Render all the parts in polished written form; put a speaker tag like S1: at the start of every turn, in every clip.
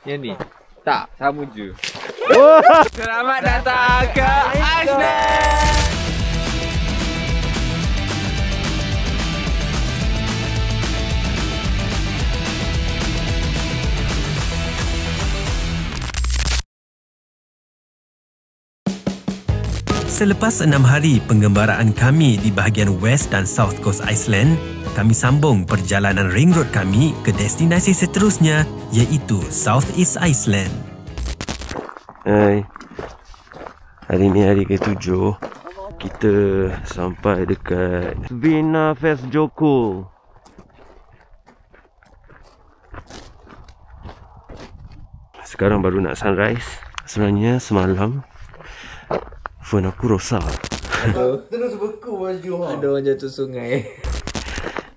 S1: Yang ni? Tak, sama je. Selamat datang ke Iceland!
S2: Selepas 6 hari penggembaraan kami di bahagian West dan South Coast Iceland, kami sambung perjalanan ring road kami ke destinasi seterusnya iaitu South East Iceland.
S3: Hai. Hari ni hari ke-7. Kita sampai dekat Vinafest-jökull. Sekarang baru nak sunrise. Sebenarnya semalam phone aku rosak.
S1: Terus beku baju. Ada orang jatuh sungai.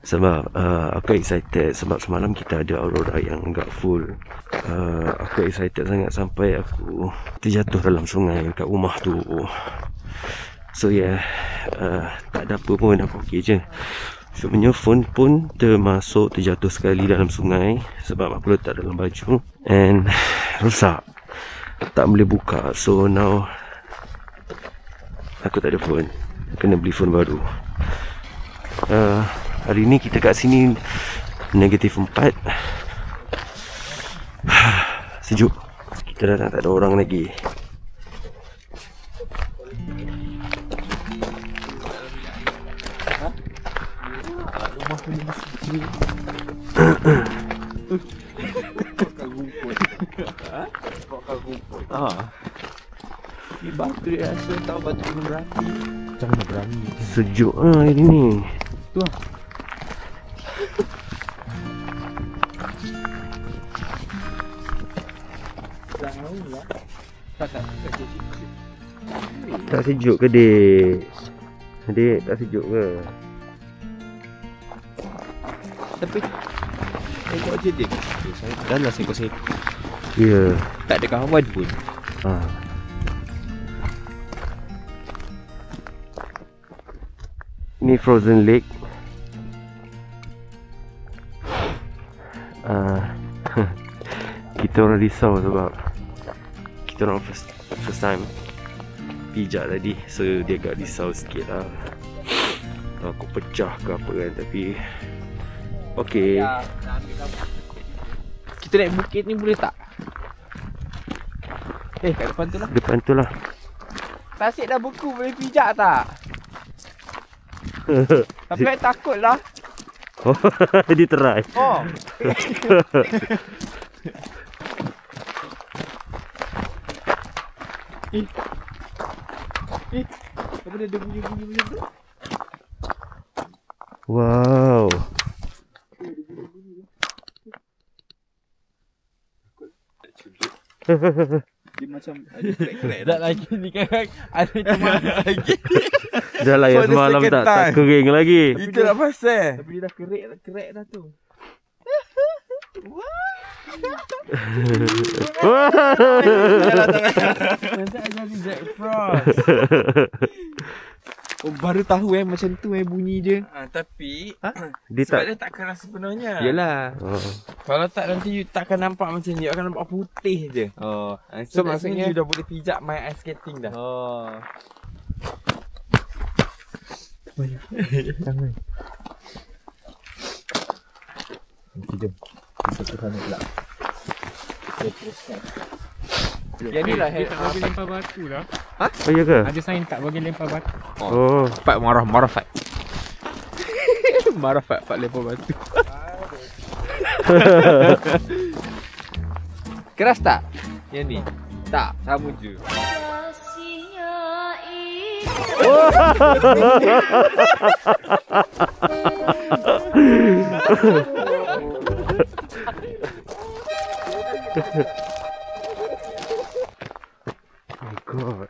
S3: Sebab aku excited sebab semalam kita ada aurora yang enggak full. Aku excited sangat sampai aku terjatuh dalam sungai kat rumah tu. So tak ada apa pun, aku okey je. Sebenarnya phone pun terjatuh sekali dalam sungai sebab aku letak dalam baju and rosak. Tak boleh buka. So now aku tak ada phone. Kena beli phone baru. Hari ni kita kat sini -4. Sejuk. Kita dah tak ada orang lagi.
S1: Ni batu dia rasa tahu batu gunung berapi. Macam mana berani?
S3: Sejuk hari ni.
S1: Tu lah.
S3: Tak sejuk ke dek? Dek tak sejuk ke?
S1: Tapi tengok je dia. Saya dah lah seko-seko.
S3: Ya.
S1: Tak ada kawan pun.
S3: Ni Frozen Lake. Kita orang risau sebab kita orang first time pijak tadi. So dia agak risau sikit lah. Aku pecah ke apa kan. Tapi okey.
S1: Kita naik bukit ni boleh tak? Kat depan tu lah.
S3: Depan tu lah.
S1: Tasik dah beku, boleh pijak tak? Tapi saya takut lah.
S3: Oh, dia try.
S1: Oh. Apa dia bunyi-bunyi tu?
S3: Wow.
S1: Dia macam ada crack-crack tak lagi ni kan. Ada cuma lagi.
S3: Dah lah yang semalam tak kering lagi.
S1: Itu nak pasal. Tapi dia dah crack dah tu. Nanti jadi Jack Frost. Oh, baru tahu macam tu bunyi dia. Tapi
S3: dia
S1: sebab dia takkan rasa sepenuhnya.
S3: Yalah.
S1: Kalau tak nanti you takkan nampak macam ni. You akan nampak putih je. So maksudnya you dah boleh pijak main ice skating dah. Jangan. Nanti jom. Kita ke sana pula. Yang ni lah
S4: tak bagi lempar batu lah.
S3: Oh ya ke?
S4: Ada sign tak bagi lempar batu.
S3: Oh.
S1: Fat marah Fat. Marah Fat lempar batu. Keras tak? Yang ni? Tak, sama je.
S3: Oh my god.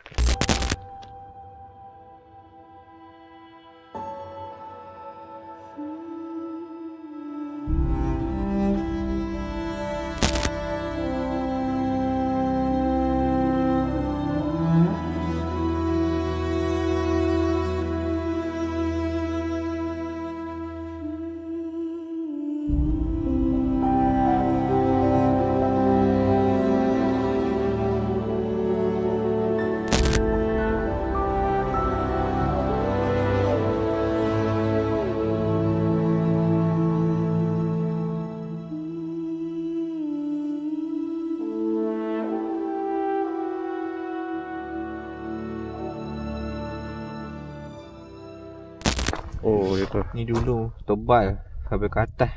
S3: Oh, ya ke?
S1: Ni dulu tebal sampai ke atas.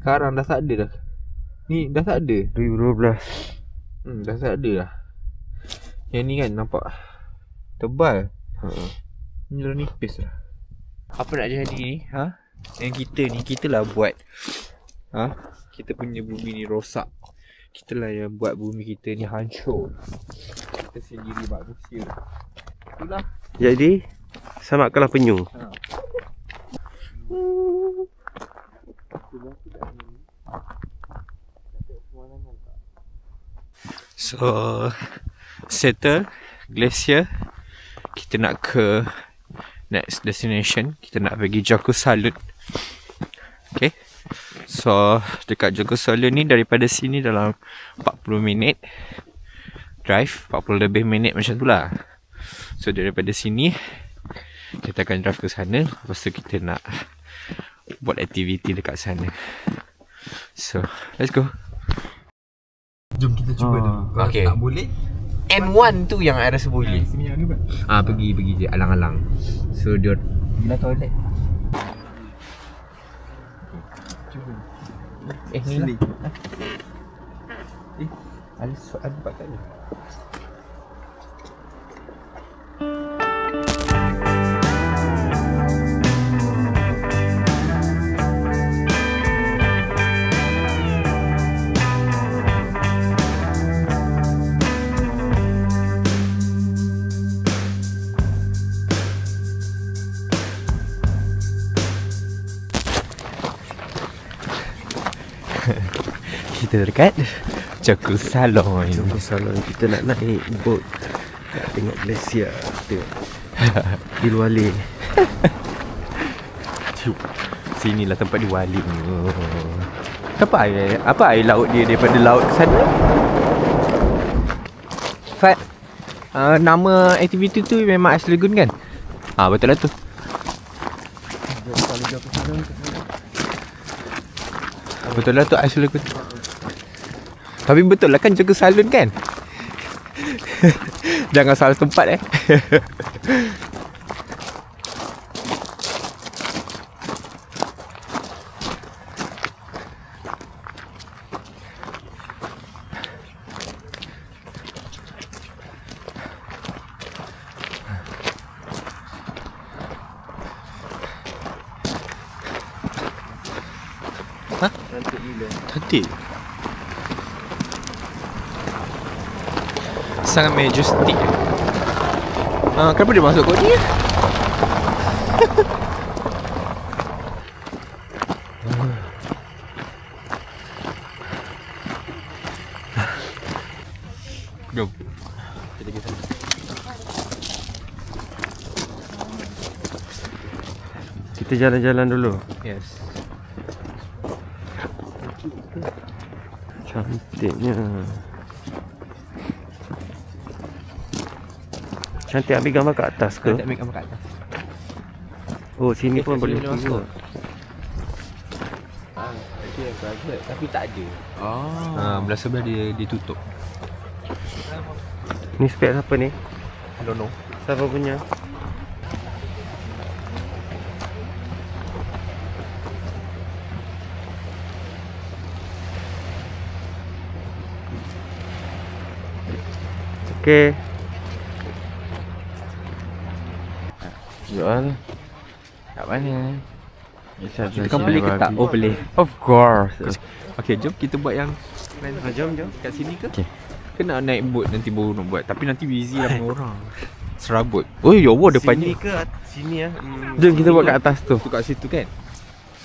S1: Sekarang dah tak ada dah. Ni dah tak ada.
S3: 2012.
S1: Dah tak ada dah. Yang ni kan nampak tebal. Ni dah nipis lah. Apa nak jadi ni? Yang kita lah buat. Kita punya bumi ni rosak. Kita lah yang buat bumi kita ni hancur. Kita sendiri manusia. Itulah.
S3: Jadi selamatkanlah penyu.
S1: So settle glacier. Kita nak ke next destination. Kita nak pergi Joko Salud. Okay. So dekat Joko Salud ni daripada sini dalam 40 minit drive, 40 lebih minit macam tu lah. So daripada sini kita akan drive ke sana. Lepas tu kita nak buat aktiviti dekat sana. So let's go. Jom kita cuba dulu. Kalau tak boleh, N1 tu yang I rasa boleh. Pergi je alang-alang. So dia pergi toilet. Cuba. Ni lah. Ada tempat kat ni. Kita dekat Joko Salon.
S3: Joko Salon, kita nak naik boat. Tengok glacier. Tengok Dilwali.
S1: Sinilah tempat Dilwali. Apa air laut dia daripada laut sana? Fat. Nama aktiviti tu memang Ice Lagoon kan? Betul lah tu. Betul lah tu Ice Lagoon. Tapi betul lah kan Joko Salon kan? Jangan salah tempat Cantik. Sangat majestic. Kenapa dia masuk kot ni? Jom. Kita pergi sana.
S3: Kita jalan-jalan dulu.
S1: Yes.
S3: Cantiknya. Cantik, ambil gambar kat atas ke?
S1: Tak ambil gambar kat atas.
S3: Oh, sini pun boleh
S1: masuk.
S3: tengok.
S1: Ada yang private tapi tak ada. Belah sebelah dia tutup.
S3: Ni spek siapa ni?
S1: I don't know.
S3: Siapa punya? Okay.
S1: Jual. Kat mana?
S3: Kita
S1: kan boleh ke tak? Oh boleh. Of course. Okay, jom kita buat yang
S3: Jom.
S1: kat sini ke? Okay. Kena naik boat nanti baru nak buat. Tapi nanti busy lah orang. Serabut. Oh ya Allah depannya.
S3: Sini ke? Sini lah.
S1: Jom kita buat kat atas tu. Tu kat situ kan?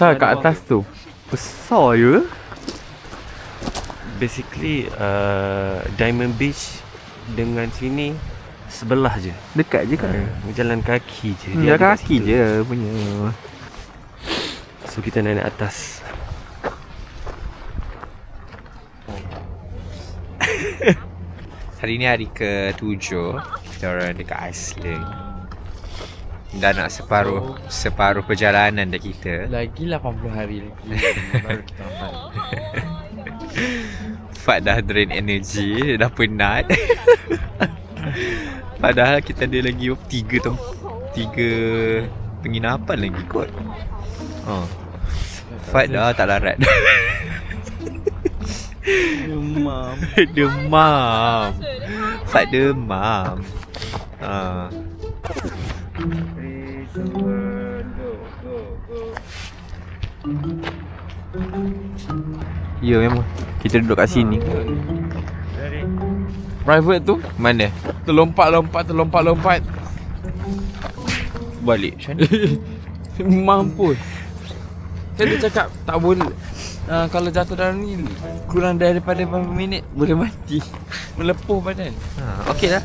S1: Kat atas tu. Besar je.
S3: Basically Diamond Beach dengan sini sebelah je.
S1: Dekat je kan?
S3: Jalan kaki je.
S1: Dia kaki je punya.
S3: So kita naik atas.
S1: Hari ni hari ke-7 kita orang dekat Iceland. Dah nak separuh perjalanan dah kita.
S4: Lagi 80 hari lagi baru kita sampai.
S1: Fat dah drain energy, dah penat. Padahal kita ada lagi 3 penginapan lagi kot. Fat dah tak larat.
S4: Demam.
S1: Demam. Fat demam. Ya memang kita duduk kat sini.
S4: Private tu
S1: Mana?
S4: terlompat.
S1: Balik macam mana?
S4: Mampus. Kan dia cakap tak boleh. Kalau jatuh dalam ni kurang daripada berapa minit boleh mati. Melepuh badan.
S1: Okey lah.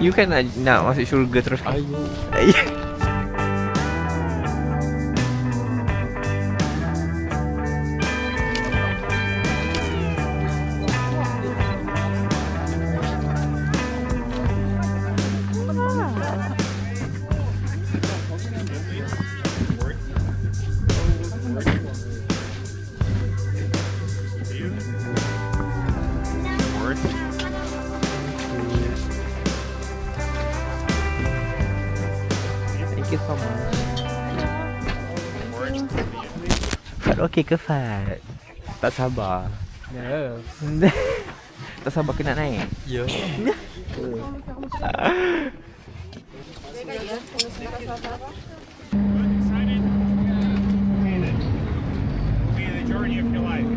S1: You kan nak masuk syurga terus.
S4: Ayo.
S1: Fat okey ke Fat?
S4: Tak sabar.
S1: Ya. Tak sabar kena naik.
S4: Ya.
S5: The journey of your life.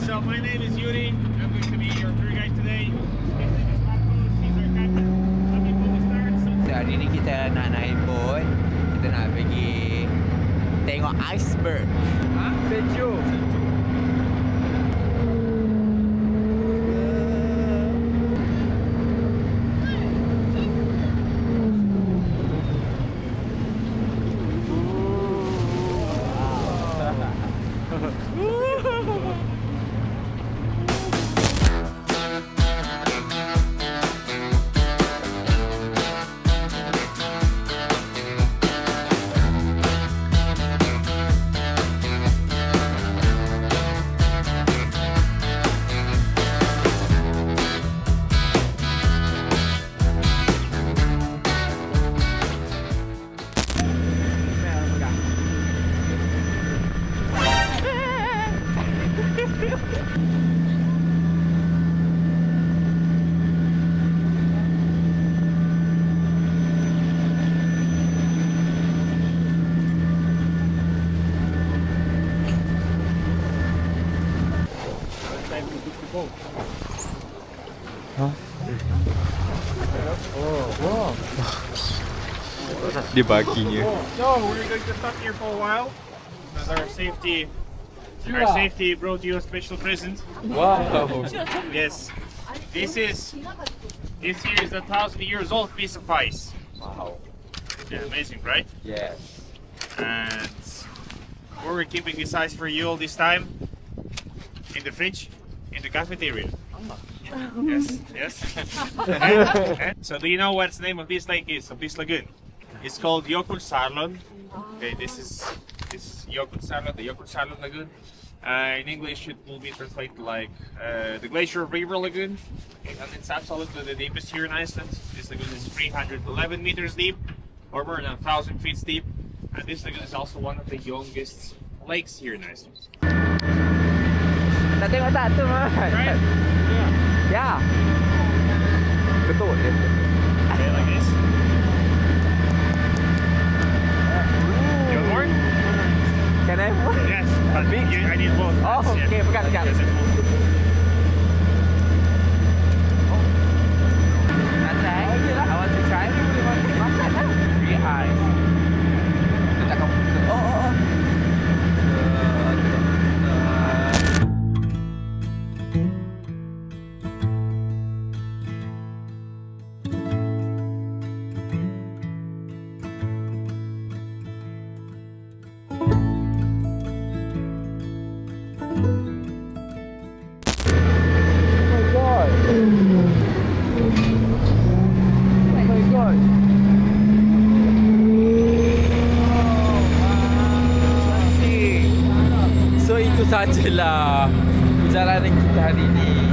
S5: So my name is Yuri. I'm going to be your tour guide today. His name is Marcos. He's our captain. Let me put the start. So
S1: Hari ni kita nak naik boat. Kita nak pergi tengok iceberg.
S5: Sejuk.
S1: Dia baginya.
S5: So we're going to stop here for a while. As our safety brought you a special present.
S4: Wow.
S5: Yes. This here is a 1,000 years old piece of ice.
S4: Wow.
S5: Yeah, amazing, right?
S4: Yes.
S5: And where we're keeping this ice for you all this time? In the fridge, in the cafeteria. Yes. So do you know what the name of this lake is, of this lagoon? It's called Jökulsárlón. Okay, this is Jökulsárlón, the Jökulsárlón lagoon. In English, it will be translated like the Glacier River Lagoon, and it's absolutely the deepest here in Iceland. This lagoon is 311 meters deep, or more than 1,000 feet deep, and this lagoon is also one of the youngest lakes here in Iceland.
S1: Tak tengok tak tu Mat?
S5: Right?
S1: Ya. Betul dia.
S5: Okay, like this. You want more?
S1: Can I have one?
S5: Yes, but I need both.
S1: Oh,
S5: Yes,
S1: okay, pegang.
S5: Yes, I will.
S1: Nak try? I want to try. Makan lah. Free ice. Dia takkan buka. Oh.
S4: So itu sajalah perjalanan kita hari ini.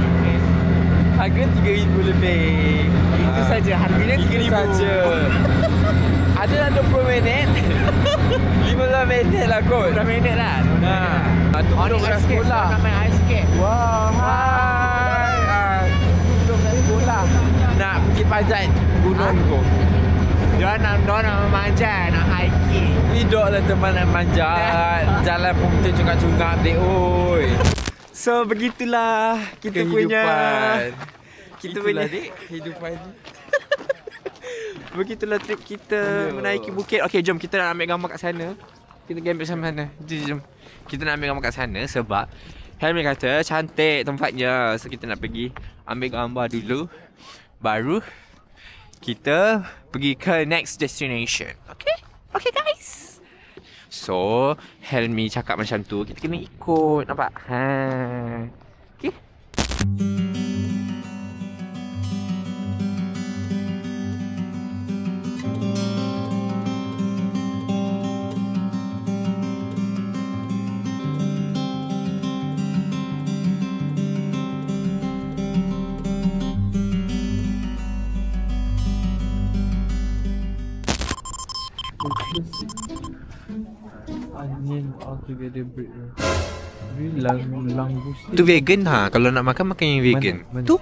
S4: Harga 3,000 lebih.
S1: Itu saja, harganya 3,000
S4: saja. Ada dah 20 minit. 15 minit lah kot.
S1: 10 minit lah.
S4: Tu belum dah sekolah.
S1: Nak main ice skate.
S4: Wah, hai. Belum dah sekolah. Nak pergi panjat gunung tu.
S1: Dia nak memanjat, nak hiking.
S4: Hidup lah teman nak manjat. Jalan pun tercungak-cungak dek oi.
S1: So begitulah kita punya
S4: Itulah dek kehidupan.
S1: Begitulah trip kita menaiki bukit. Okey, jom kita nak ambil gambar kat sana. Kita ambil sampai sana. Jom. Kita nak ambil gambar kat sana sebab Helmi kata cantik tempatnya. So kita nak pergi ambil gambar dulu. Baru kita pergi ke next destination. Okay? Okay guys. So Helmi cakap macam tu, kita kena ikut. Nampak? Okay?
S4: Onion altogether bread. Langoustin.
S1: Tu vegan ha. Kalau nak makan yang vegan.
S4: Mana?
S1: Tu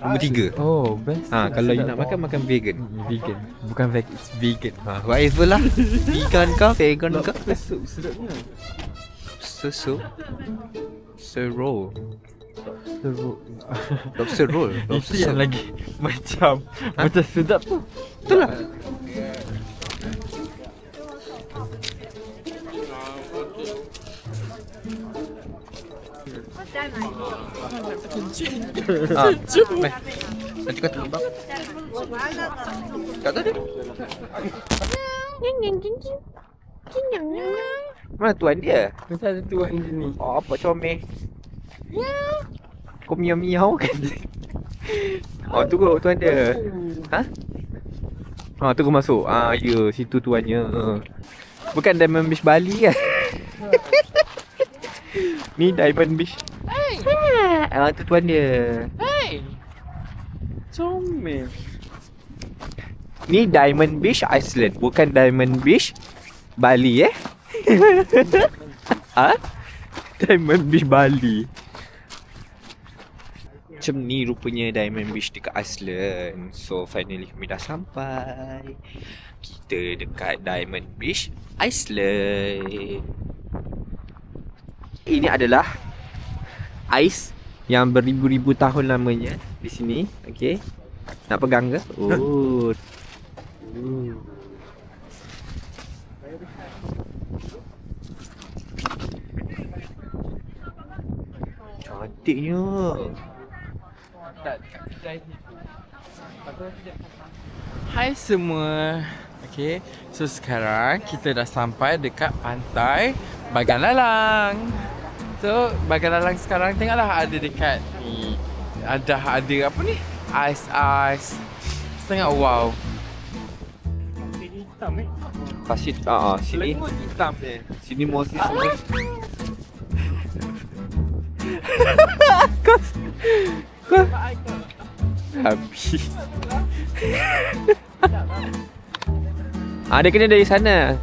S1: nombor 3.
S4: Oh, best.
S1: Kalau you nak makan vegan.
S4: Vegan. Bukan vegan, it's vegan.
S1: Whatever lah. Vegan kah, vegan kah?
S4: Sup sedapnya.
S1: Susu. Roll.
S4: Teruk.
S1: Lobster roll.
S4: Itu yang lagi macam sedap tu.
S1: Betul lah. Nanti kau tembak. Kat tadi. Mana tuan dia?
S4: Macam ada tuan dia ni.
S1: Oh, apa comel. Kau miau-miau kan? Oh, tu kot tuan dia. Ha? Tu kau masuk. Ya, situ tuannya. Bukan Diamond Beach Bali kan? Ni Diamond Beach. Tu tuan dia.
S4: Comel.
S1: Ni Diamond Beach Iceland, bukan Diamond Beach Bali Diamond Beach Bali. Macam ni rupanya Diamond Beach dekat Iceland. So finally kami dah sampai. Kita dekat Diamond Beach Iceland. Ini adalah ais yang beribu-ribu tahun lamanya di sini. Okey. Nak pegang ke? Oh. Cantiknya.
S4: Hai semua. Okay, so sekarang kita dah sampai dekat pantai Bagan Lalang. So Bagan Lalang sekarang tengoklah ada dekat ni. Ada apa ni? Ais. Setengah wow.
S1: Pasir sini
S4: Lengut hitam dia.
S1: sini mostly semua. Kau habis. Dia kena dari sana.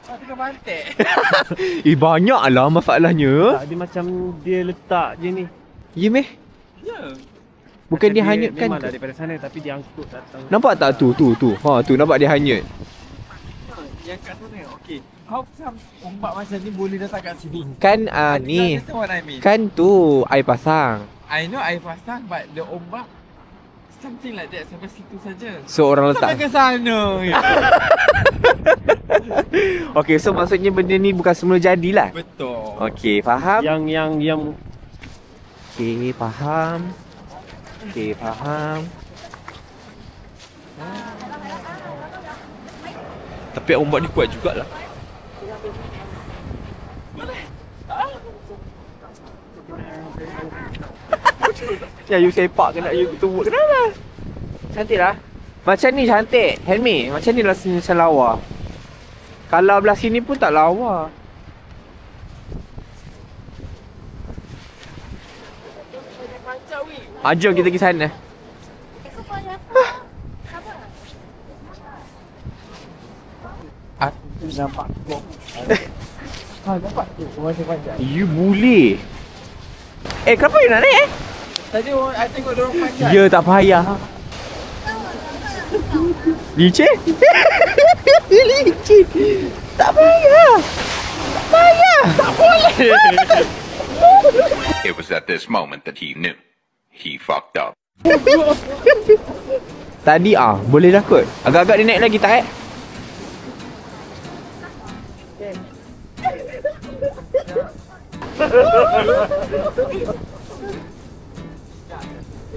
S4: Tengah pantai.
S1: Banyaklah masalahnya.
S3: Dia macam dia letak je ni.
S1: Ya meh?
S4: Ya.
S1: Bukan dia hanyutkan.
S3: Memang dah daripada sana tapi dia angkut datang.
S1: Nampak tak tu? Tu nampak dia hanyut.
S4: Yang kat sana. Okay. How come ombak macam ni boleh datang kat sini?
S1: Kan ni.
S4: That's what I mean.
S1: Kan tu air pasang.
S4: I know air pasang but the ombak something like that sampai situ saja.
S1: So orang
S4: Sampai
S1: letak.
S4: ke sana.
S1: Okey, so maksudnya benda ni bukan semula jadilah.
S4: Betul.
S1: Okey, faham?
S3: Yang
S1: Okey, faham. Tapi ombak ni kuat jugalah. Ya, you sepak ke nak you tumbuk kenapa? Cantik lah. Macam ni cantik, Helmi. Macam ni lah sini macam lawa. Kalau belah sini pun tak lawa.
S4: Macam weh.
S1: Jom kita pergi sana. You boleh. Kenapa you nak naik
S4: Tadi I tengok dorang panjat.
S1: Ya, tak payah. Licin? Licin. Tak payah. Tak payah. Tak boleh.
S6: It was at this moment that he knew he fucked up.
S1: Tadi boleh dah kot. Agak-agak dia naik lagi tak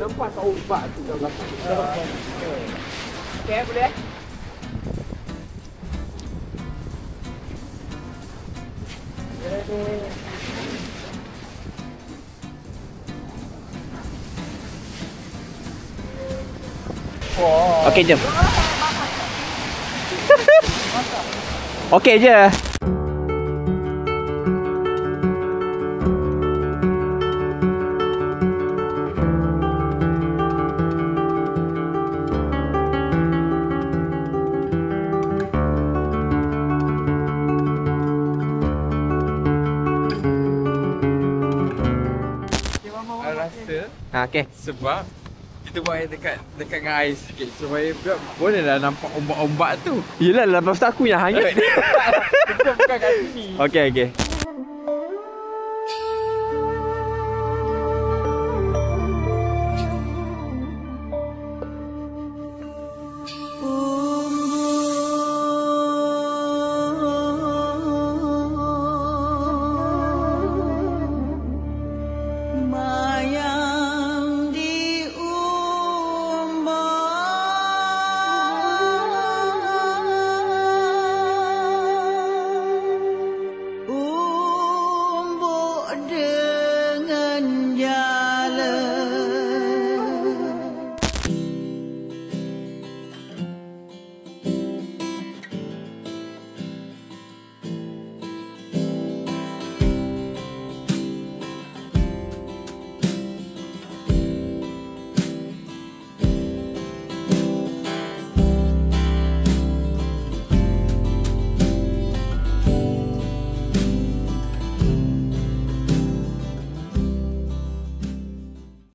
S4: Tempat obat tu dah belakang. Okey, boleh?
S1: Okey, jom. Okey je.
S4: Rasa
S1: Okey.
S4: sebab kita buat yang dekat dengan air sikit supaya boleh lah nampak ombak-ombak tu.
S1: Yelah, lepas tu aku yang hanyut.
S4: Kita bukan kat sini.
S1: Okey.